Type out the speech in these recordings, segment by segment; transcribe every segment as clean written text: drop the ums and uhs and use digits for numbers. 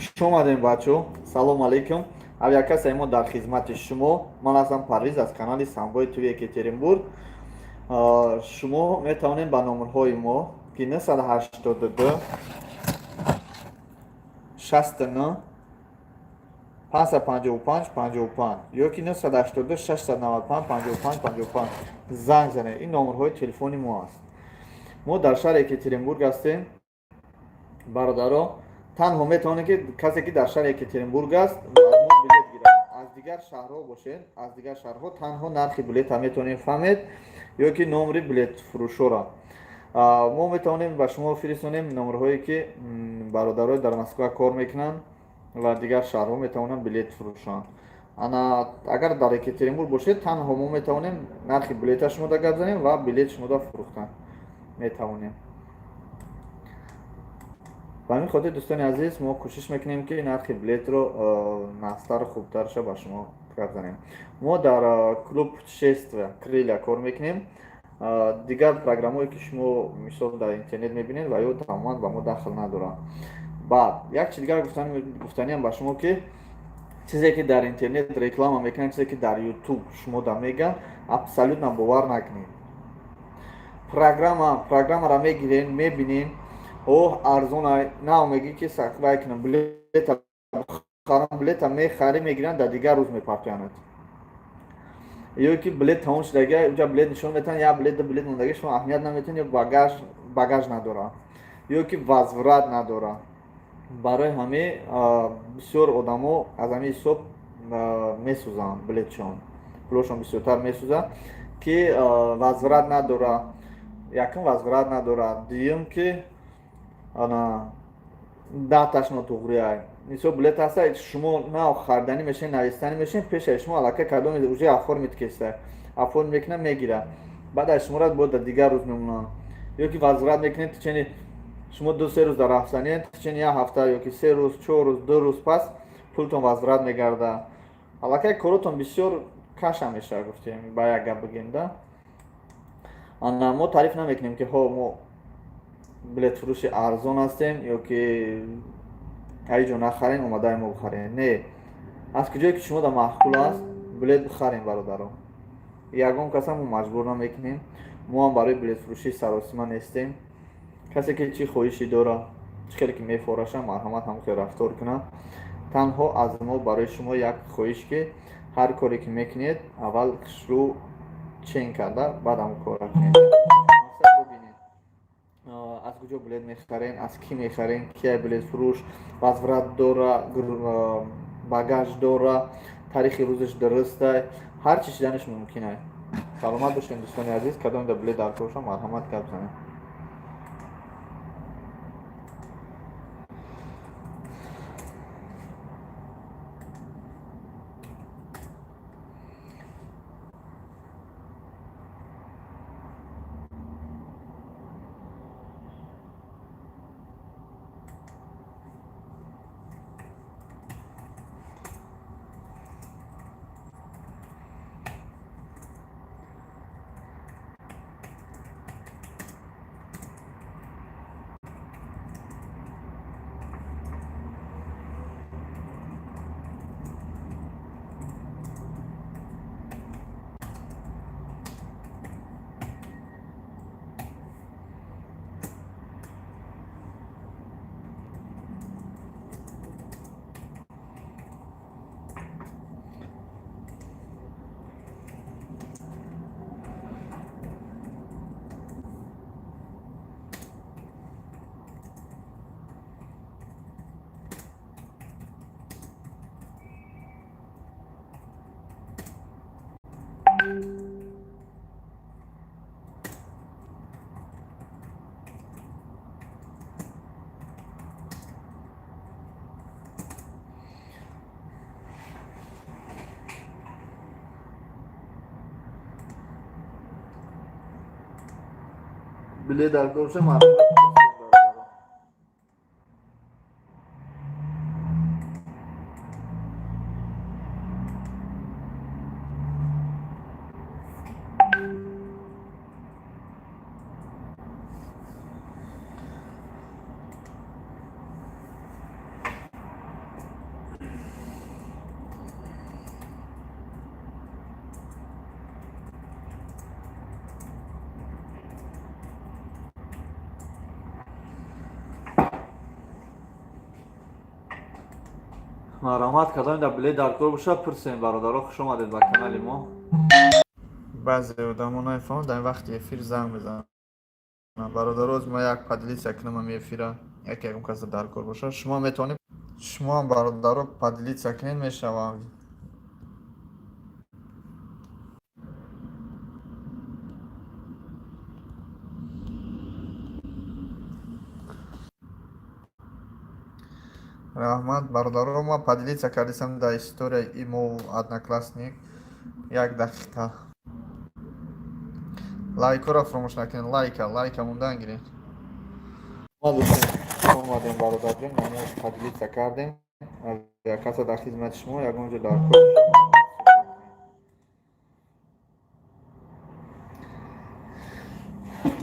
شما آمدین بچه سلام علیکم. авиакасса ما در خدمت شما. من هستم پرویز از کانال سامبای توی یکترینبورگ. شما میتونید با نمبرهای ما که 982 69 555 55 یا که 982 695 55 55 زنگ زنید. این نمبرهای تلفنی ما است. ما در شهر یکترینبورگ هستیم برادرها. تنها میتونه که کسی که در شهر یکترینبورگ است از ما بلیط گیرد. از دیگر شهرها باشین، از دیگر شهرها تنها نرخ بلیط هم میتونیم فهمید یا که نمره بلیط فروشو را ما میتونیم به شما فرستونیم. نمرهایی که برادرای در مسکو کار میکنن و دیگر شهرها میتونن بلیط فروشن. انا اگر در یکترینبورگ باشید تنها ما میتونیم نرخ بلیط شما را گپ زنیم و بلیط شما را فروختن میتونیم. به همین خاطر دوستان عزیز ما کوشش میکنیم که نرخ بلیط رو نستر خوبترش با شما گپ زنیم. ما در کلوب پوتشествия کریلا کار میکنیم. دیگر پروگرامایی که شما مثال در اینترنت میبینید و یا تماما با ما دخل نداره. بعد یک چیز دیگر گفتنی هم با شما که چیزی که در اینترنت رکلام میکنن، چیزی که در یوتیوب شما دا میگن ابسولوت باور نکنید. پروگرام را میگیرین میبینین اوه ارزون نه میگی که سخت کنم بلیط خرم بلیط میخری میگیرن در دیگر روز میپرتیانند. یا که بلیط تموم شده اونجا بلیط نشون میتن یا بلیط موندگی شما اهمیت نمیتن یا باگاژ نداره یا که وزورت نداره. برای همه بسیار آدمو از همین صبح میسوزن بلیطشون پولشون بسیارتر میسوزه که وزورت نداره. یکم وزورت نداره، دوم که انا داتش نتوغری ای نیسو بلیط هسته شما نه خریدنی میشین نویستنی میشین پیش شما علاقه کدوم اوجه افور میتکسته افور میکنه میگیره بعد شما را بود دیگر روز میمونن یا که وزارت میکنید چنین شما 2-3 روز در رفتنید چنین یک هفته یا که 3 روز 4 روز 2 روز پس پولتون وزارت میگرده. علاقه کارتون بسیار کش میشه گفتیم با یک گپ بگیم ده. انا ما تعریف نمیکنیم که ها ما بلیط فروش ارزان هستیم یا که هیچ جا نخرین اومده ما بخرین. نه، از کجایی که شما در معقول است بلیط بخرین برادران. یگان کس هم مجبور نمیکنیم. ما هم برای بلیط فروشی سراسیمه نیستیم. کسی که چی خواهشی داره چه خیلی که میفروشه مرحمت هم که رفتار کنه. تنها از ما برای شما یک خواهش که هر کاری که میکنید اول شروع چین کرده بعد هم کار کنید. از کجا بلیط میخرین، از کی میخرین، کی بلیط فروش وزارت داره، باگاژ داره، تاریخ روزش درسته، هر چی شدنش ممکنه. سلامت باشین دوستان عزیز. کدام در بلیط در فروش مرحمت گپ زنید. بلیط در فروش مرحمت مرحمت کردم در بلیت در کار باشه پرسیم برادرها خوش آمدید به کانال ما. بعضی آدما نمیفهمن در وقت افیر زنگ بزنن. برادرها از ما یک پدلیس کنم افیر یکی کس در کار باشه شما میتونید شما هم برادرها پدلیس کنین میشوم. رحمت برادرها ما پدلیس کردیم در استوری ایمو одноклассник یک دقیقه. لایک را فراموش نکنید. لایک مونده گیرید. ما دوستان اومدیم برادر جان ما پدلیس کردیم. авиакасса در خدمت شما یگانجا در کار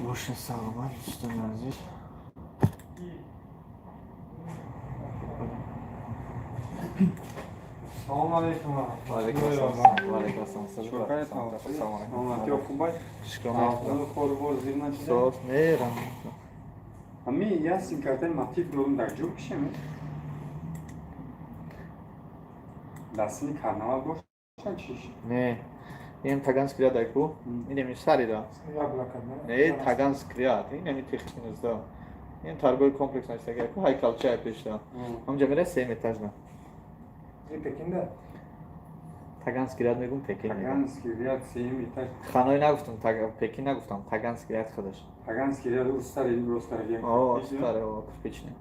باشین. سلام دوستان عزیز. Салом алейкум. وعلیکم السلام. وعلیکم السلام. Салом алейкум. Кубай. Хорбор зирна чида. Сос нерам. Ами ясин кардан мотив дорум дар ҷо кишем. Дасни карнава бошад чиш. Не. Ин таганский ряд айку. Ин сари да. Не таганский ряд. Ин технически да. Ин торговый комплекс настаги айку хайкалча пешда. Ҳамҷа мера 3 этажна. Пекинда. таганский ряд мегум Пекин. Таганский ряд 3 этаж. Ханой нагуфтам, Пекин нагуфтам. Таганский ряд худаш. Таганский ряд устарый ростарги. О, старый, о, кирпичный.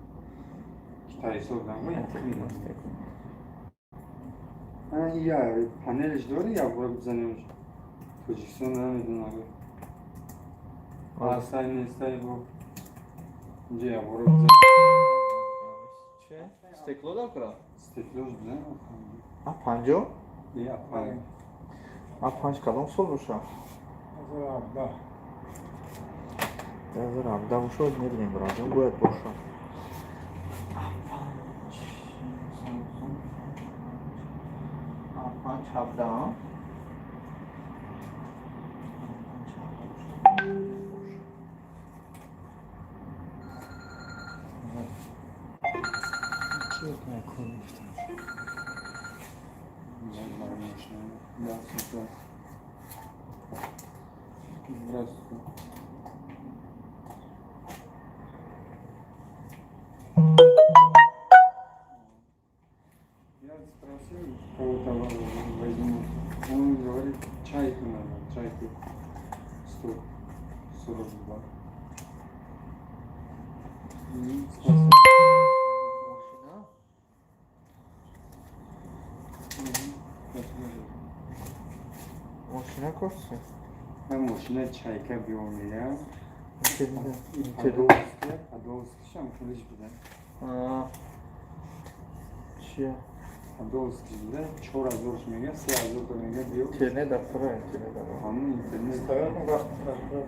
Китай создан. Я панель ждори я бура бизанем. Тоҷикистон намедунам. Астай нестай бо. Инҷа я бура бизанем. Че? Стекло докра? Стекло бизанем. А 50? Я панель. А 5 кадом сол боша? 2017 боша мебинем бразил бояд боша. А 5 17. Здравствуйте. Я спросил, кого-то возьму. Он говорит, чайку надо, чайку 142. Спасибо. Машина курсы? Машина чайка биомия. Подолский шам кылыч бида. Че? Подолский бида 4000 мега, 3000 мега био. Интернет дастырай, интернет дастырай. Анын интернет дастырай.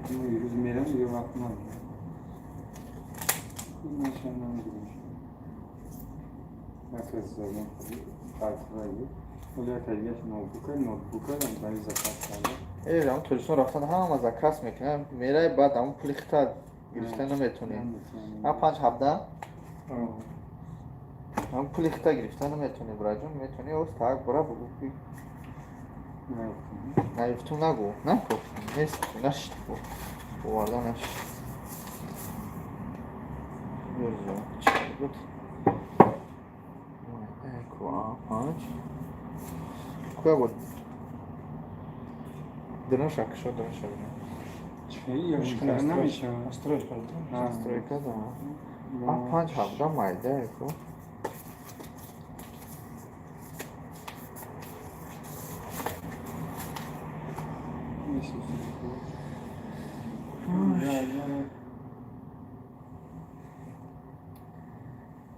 Ну, yüzmeden bir bakmam. Maşallah gibi. Arkadaşlarım takipçileri. Öyle terbiye notebook'a ben zakat aldım. هم تلسون رفتن همه زکاس میکنن میره بعد همون پول خطا گرفتن نمیتونی. هم 517 هم پول خطا گرفتن نمیتونی برای جون میتونی اوست تاک برا بگو بی. نیفتون نگو نکن نیست نشت بوارده نشت بیرزا چی بود ایکو آپانچ کیا بود درنشک شد درنشک Чей я нamiشه настройка да а 517 майда ایکو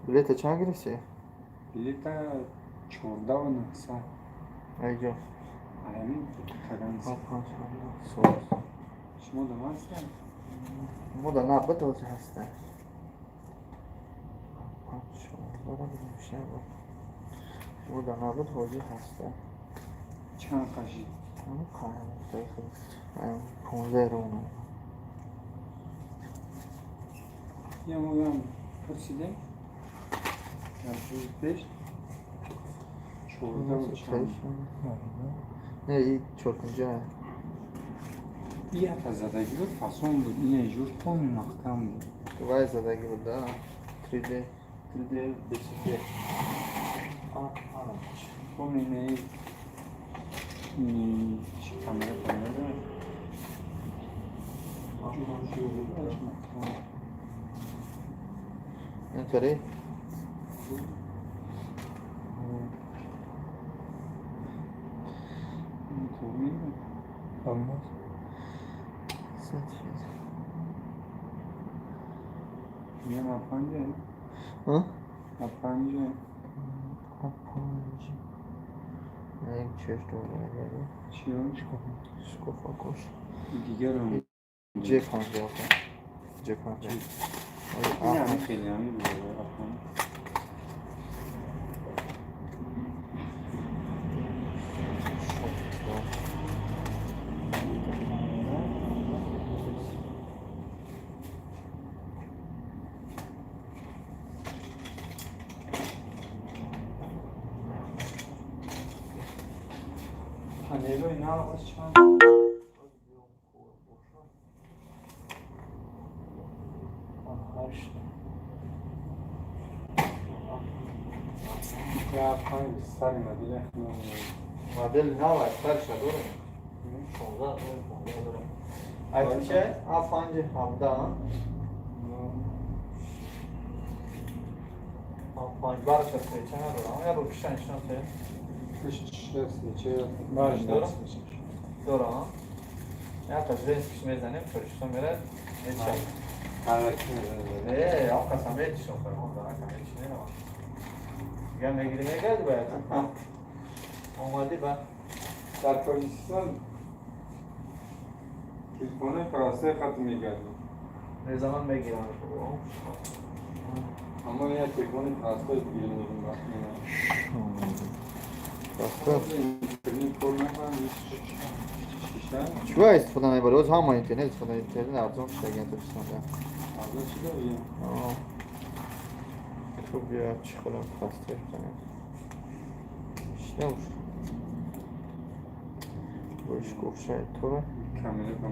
билета чанд гирифти? Билета 14 айҷо Ами таганс. Шумо дома ҳастед? мо дар навбат ҳозир ҳастем. мо дар навбат ҳозир ҳастем. Чанд қашид? 15 рӯна. Я могам пурсидем? Пеш? خورده و چند نه این چرکنجه این حتی زدگی بود فاسون بود این اینجور کن مختم بود وای زدگی بود ده 3D بسیده کن اینه این چی کامره داره اینطوری Olmaz. Niye mapancı? Ha? Mapancı. Kapancı. Ne çeşit oluyor? Çiğ. Skofa koş. Diğer onu. Cefancı yapar. Cefancı. Yani خیلی همی بیاره اپان. پنیرو اینا از چند یا پنج سالی مدیره مدل نه اکثر شدوره 16 داره اکثر چه؟ پنج 17 پنج بارش هسته چه نداره یا رو کشن شنسه چه باش داره یا تا جنس کش میزنیم فرشتون میره میشه ايه هم قسمه چشون فرمان دارن قسمه چی نمیدونم یا میگیری میگرد باید اومدی با در پاکستان تلفن فراسته خط میگردیم نه زمان میگیرم اما یه تلفن فراسته بگیریم چیکار استفاده نمیبره از همه اینترنت استفاده اینترنت ارزان شده اگه تو استفاده ارزان شده بگیم تو بیا چی خودم خسته کنم شنوش باش گفت شاید تو رو کامله تو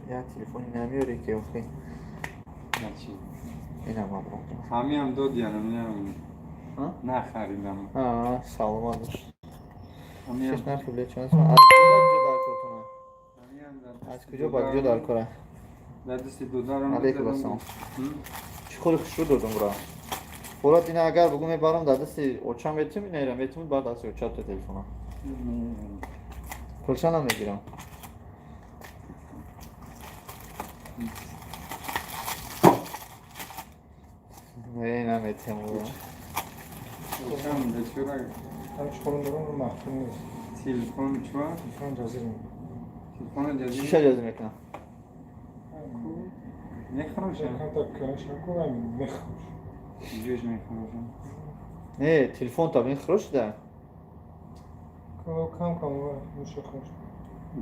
یا تلفنی نمیاری که اوکی نچی این هم برام همی هم دو دیانم نخریدم سلام آدش همی هم شش نرفی بله چند اسم از کجا باید جو دار کنه در دستی $2 علیکم السلام چی خود خوش رو دادم برا برات اینه اگر بگو میبرم در دستی اوچم میتیم نیرم میتیم بعد دستی اوچم تا تلفنم کلشن هم میگیرم این هم میتیم کلشن به چرا همش خورم دارم رو محکوم نیست تلفن چوا؟ تلفن جازه نیم تلفن جدید چیش اجازه میکنم نخروشه کم تا کنش نکو همین میخوش جوش میخروشه نه تلفن تا بین خروش ده کم میشه خوش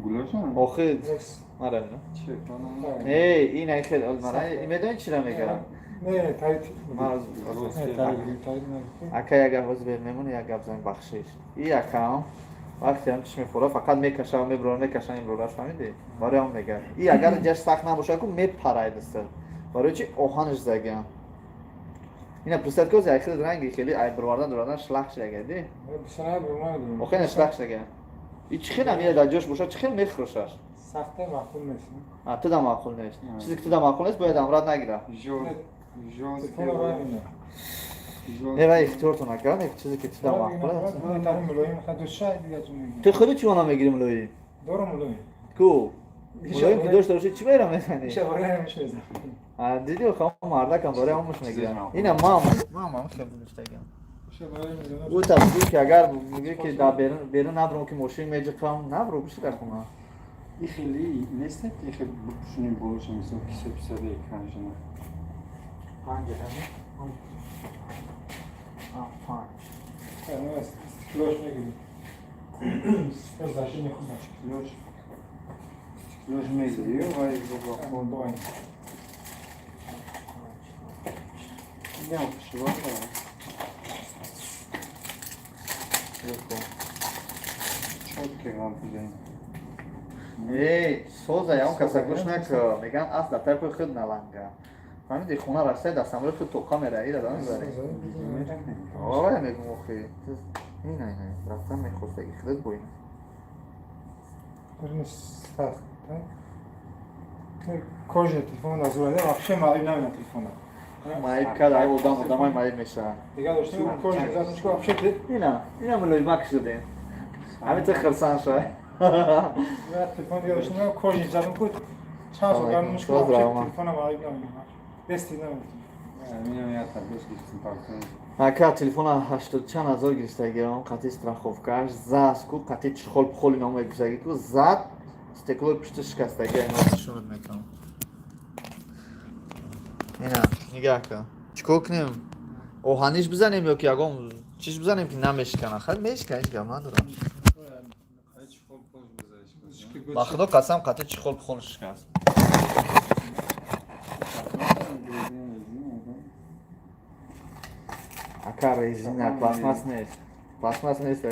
گلاشن؟ آخه رس مرم نه چه کنم؟ نه این ای خیلی المره این میدونی چی را میگم نه تایید من از تایید اکا یک گفت بیر میمونه یک گفت زنگ بخشیش این اکا وقتی هم چشم فورا فقط میکشه و میبرونه میکشه این برورش فهمیدی؟ برای هم میگه این اگر جش سخت نباشه که میپرای دسته برای چی اوهانش زگه اینا پرسد که از خیلی رنگی خیلی ای بروردن شلخ شده دی بسنه برونه او خیلی شلخ شده این چی خیلی نمیده در جوش باشه چی خیلی میخروشش سخته معقول نیست تو دا معقول نیست چیزی که تو دا معقول نیست باید امراض نگیره تلفن رو برمینه نه وای اختیارتون نکرد یک چیزی که تو دا معقول است من ملایم خد دو شاید دیگه تو میگم تو خودی چی اونا میگیری ملوی؟ دارم ملایم کو؟ ملایم که داشته باشی چی بیرم میزنی؟ میشه برای همش میزن دیدی و خواهم مردکم برای همش میگیرم اینه مام خیلی دوستگم میشه برای میزنم او تفصیل که اگر میگه که در بیرون نبرم که ماشین میجه کام نبرو بشه در خونه این خیلی نیست که خیلی بپوشونیم بروش مثلا کیسه پیسه به اکرانش نه پنج همه؟ پنج نه کلاش نگیریم استفادهشی نخونم کلاش میگیری و باید با خود باید میگم شباب دارم چوب که هم بودیم سوزه یا اون کسا گوش نکن میگن اصلا طرف خود نلنگه همین دی خونه راسته دستم روی خود توقع میره ایره دارم زاری آره میگم اوخی این رفتم میخواسته خود بوین بریم سخت کج تلفن از اومده واقعا معلوم نمیاد تلفن مایب کرد ای بودم های مایب میشه دیگه داشتیم کج زدم چیکار واقعا اینا ملوی مک شده همین تو خرسان شد تلفن دیگه داشتیم کج زدم بود چند سال قبل مشکل تلفن معلوم نمیاد دستی نمیاد میام یاد تبلیغ گفتم پارتون اکا تلفن 80 چند هزار گرفته گیرم قطعی استراخوفکاش زاس کو قطعی چخول بخولی نامه گرفته کو زد استکلو پشت شکسته گیرم نشون میکنم اینا نگاه کن چیکار کنیم اوهانیش بزنیم یا که اگه چیش بزنیم که نمیشکنه خیلی میشکنه اینجا من دارم با خدا قسم قطعی چخول بخول شکست اکا رزینه پلاسماس نیست یا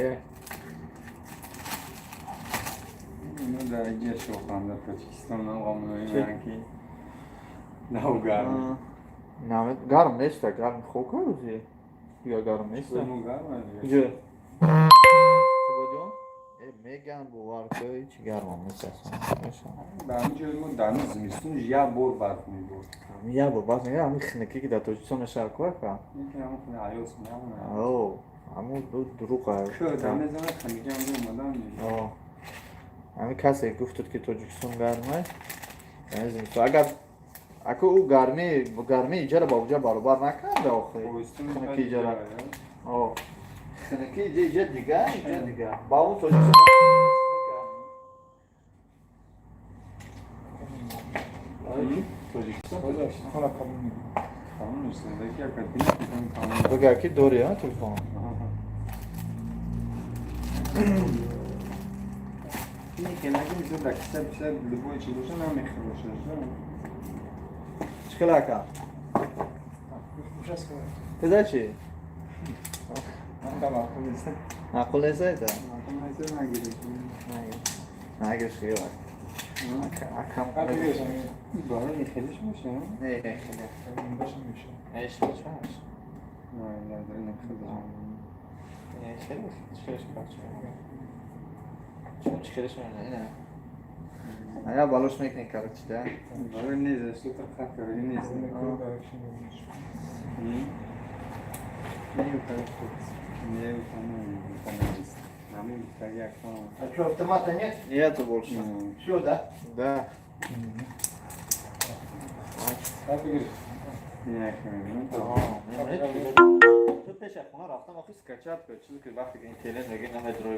اینو درگی شوخم در پاکستان هم قامونایی مرکی نو گرم نه گرم نیست گرم خوک روزی یا گرم نیست نو گرم جو میگن بوار که چی گرم هم نیست در اینجا ما در این زمستون یه بار برف میبود یه بار برف میگه همین خنکی که در توجیستان نشار کوه که یکی همون خونه عیاس میامونه اوه همون دروغه که در نظام خنکی هم اومدن اوه همین کسی گفتد که توجیستان گرمه یعنی زمستون اگر اکو او گرمی ایجاره با اوجا برابر نکنده آخه خنکی ایجاره اوه خنکی ایجاره دیگه با اون توجیستان خونه قبول میگیرم قانون زندگی اکادمی بگه اکی دوری ها تلفن اینی که نگه میزون در کسر بیشتر لبوی چی باشه نمیخواه باشه چکل اکا خوش است کنم پدر چی؟ من دم آخر نیستم معقول نیست ایتا؟ معقول نیست نگیره نگیرش خیلی اکم هر بیشم این بارا میخیلیش میشه؟ نه خیلی باشم میشه ایش بچهش نه نداره نخیلیش چکلش چون چکلش اینه ایا بالوش میکنی کارو چی ده؟ بارا نیست اشتو تا خط کاری نیست همین بیتر یک کنم Что, автомата нет? Нету больше. Все, да? Да. هر بگیرید یک کنم تو پیش خونه رفتم آخه سکچاپ کرد چیزی که وقتی که اینترنت میگه نمید روی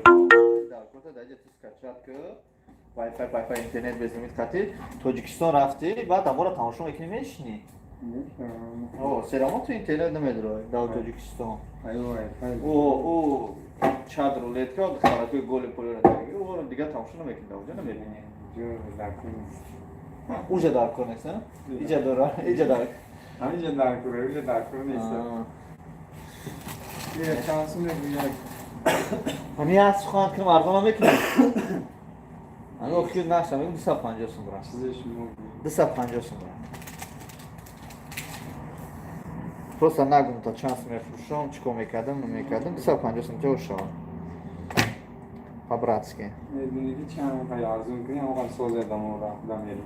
در کوتا در جت سکچاپ کرد وای فای اینترنت بزنید خاطر توجیکستان رفتی بعد امورا تماشا میکنی میشنی اوه سلام تو اینترنت نمید روی در توجیکستان او چادر رولت کرد خاطر گل پول رو داری او دیگه تماشا نمیکنی اونجا نمیبینی اونجا در کنه نه اینجا داره همینجا در کنه اینجا در کنه نیست یه چانس میگه همین از خواهد که مردم میکنه همین اخیر نشتم میگم 250 سوم برم چیزش موگی 250 سوم برم просто نگم تا چانس میفروشم چیکار میکردم نمیکردم 250 سوم جو شد по-братски میدونی چند پای ارزون کنی اما سوزه دمو رفتم میری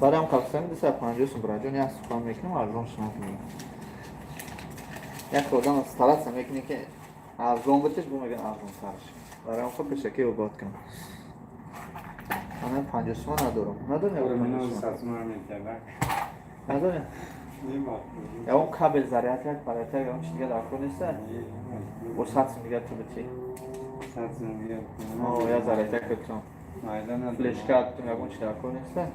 برای هم کاکسمی 250 سوم برم جون یه سوم میکنم ارزونش نکنم یک خودم استرس میکنی که ارزون بودش بو میگن ارزون ترش برای هم خود به شکلی رو باد کنم من 50 سوم ندارم یا منو ساتمار میکردن نداره نیما یا اون کابل زریعت یک برایتر یا اون چی دیگه در کن نیسته و ساتس میگه تو بچی ساتمار میگه آه یا زریعت کتون مایدان ندارم فلش کارت یا اون چی در کن نیسته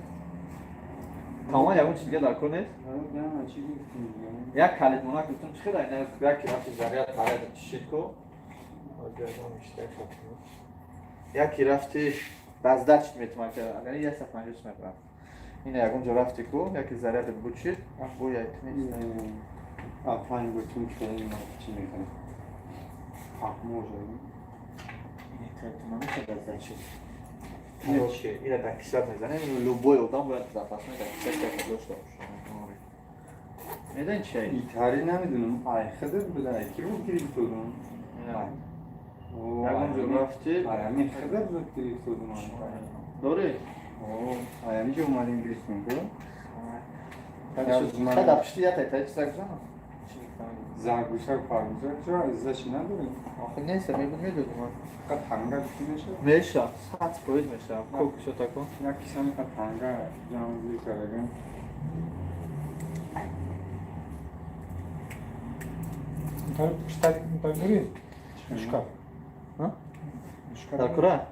تمام یا اون چی دیگه در کن نیست نه چی گفتیم یک کلید مونا کتون چی خیلی اینه یک رفت زریعت پرید چشید کو یکی رفتی بازداشت میتونم که اگر یه سه 50 متر اینه یک اونجا رفتی کو یکی زریعت بچید بو یک نیست پنج بتون خیلی ما چی میکنه ХАММА شدیم نه چیه اینه در کشت میزنه لوبوی اودام باید زفاسمه در کشت داشته باشه میدن چیه؟ ایتاری نمیدونم خیلی بوده کی بود گریب تودون؟ اگه رفتی؟ آیامی خیلی بود گریب تودون دوره؟ آیامی جو اومد انگلیس میگه؟ خیلی دپشتی یا تایتایی چیز اگزانم؟ زرگوشتر پارمیزر چرا ازشی نداریم؟ آخه نیست میدونم فقط تنگه بکی میشه؟ میشه ساعت پوید میشه کوکشو تاکو یکی سمی فقط تنگه جمعی کرده Так говорит. Шкаф. А? Так, куда?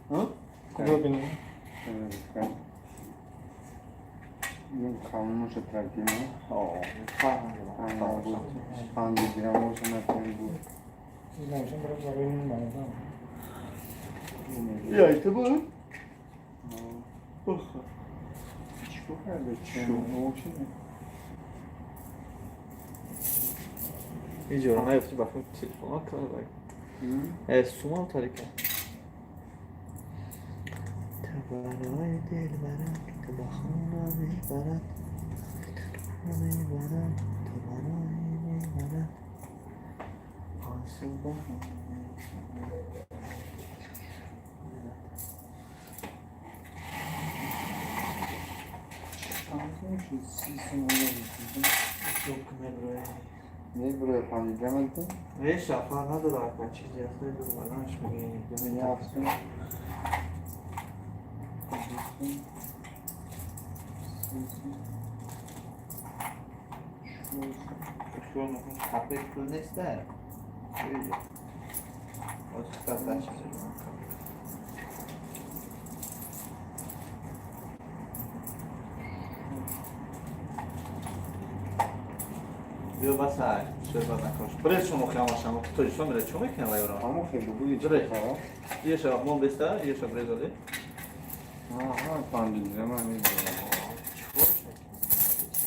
А? Куда бенин? این کامونش ترکیمه فهم پنج گرامش نکنی بود Значит, برای این مردم. یا اعتبار؟ چیکو کرده؟ شومو چیه؟ اینجا رو نیفتی بخون تلفون ها کنه باید سوما هم تاریکه تبرای دل برد که با خانه میبرد میبرد تبرای میبرد آسوبه یک برای پنج گرم کن؟ نه شفا نداره اکا چیزی هست دو بلانش میگه یه هفته شون حقیق پول نیسته باید خطر چیزی بیا بس های شربت نکاش برای شما خیام هاشم توی شما میره چون میکنه وای را همون خیلی بودی چه برای خواهد؟ یه شب مون بسته یه شب ریزاده پنج گرم هم میده چطور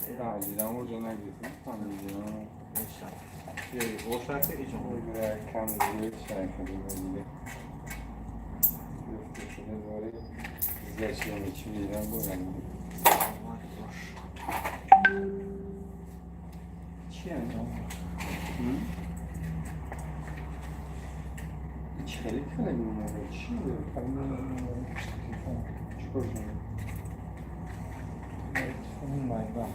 شکل دیدم اونجا نگیدم پنج گرم نیشتم یه روشک ایجا اون برای کم زیاد شرکت دیگه گفته شده داره زشتی همه چی میدم بودم چی انجام؟ هیچ خیلی خیلی میمونه چی داره؟ چیکار کنم؟ این مردم.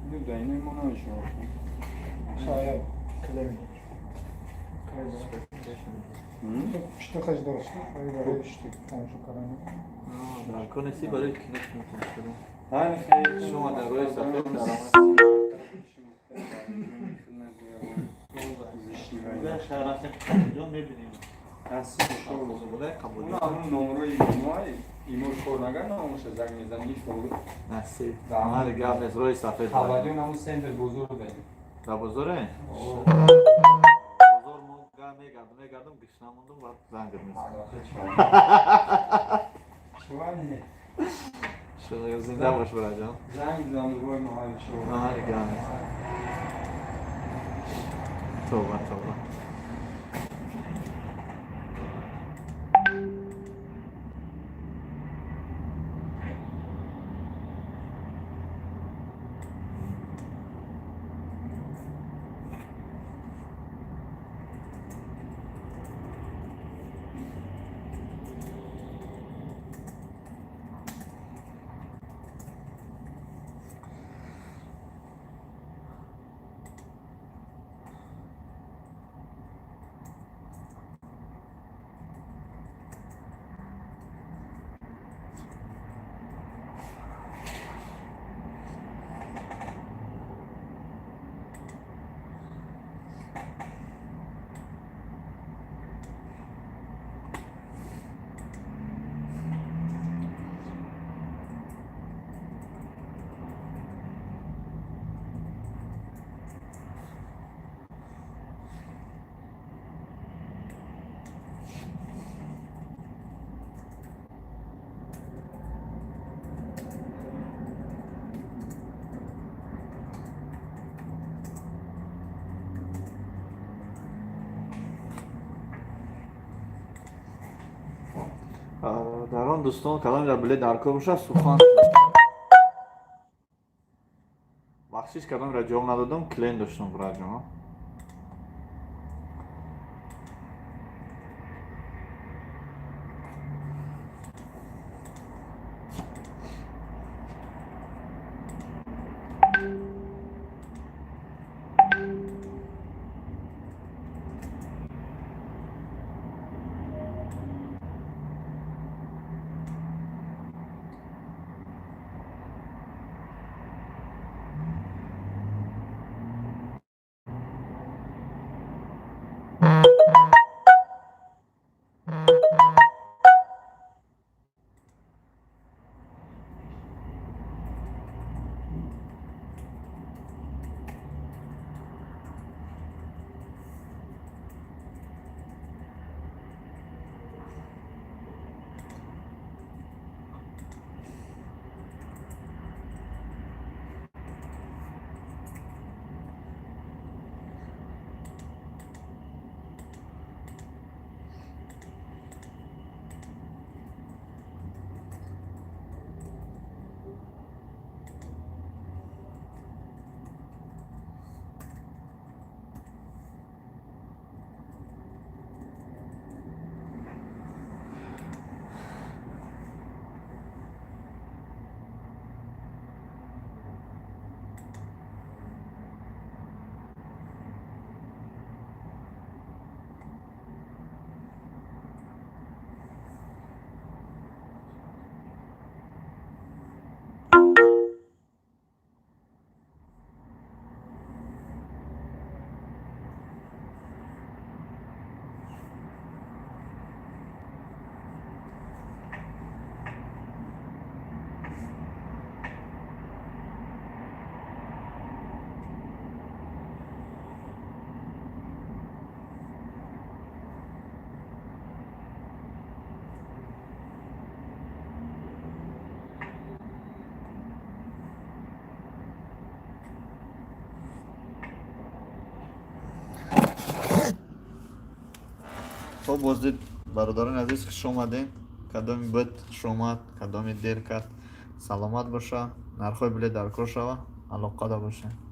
اینو داینه ما نمیشون شاید کلمی. Что хочешь дальше? Проверяешь, что там же корона. کنسی برای کلیک میکنه ها خیلی شما در روی صفحه در شهرات اینجا میبینیم اصلا شروع بوده قبول اونا همون نمره ایمور خورنگا ناموش زنگ میزن میفوره نصیب همه گرم از روی صفحه توجه همون سنتر بزرگ داریم تا بزرگه؟ بزرگ ما گرم میگردم گشنه موندم و زنگ میزنم شوانه شده زنده باش برای جان زنگ میزنم روی محل شو همه گرم توبه برادران دوستان کدام را بلیط در کار باشه سخن بخشش کدام را جواب ندادم کلین داشتم برای جمع خب بازدید برادران عزیز خوش آمدین کدامی بود شما کدامی دیر کرد سلامت باشه نرخوی بلیط در کار شوه علاقه دا باشه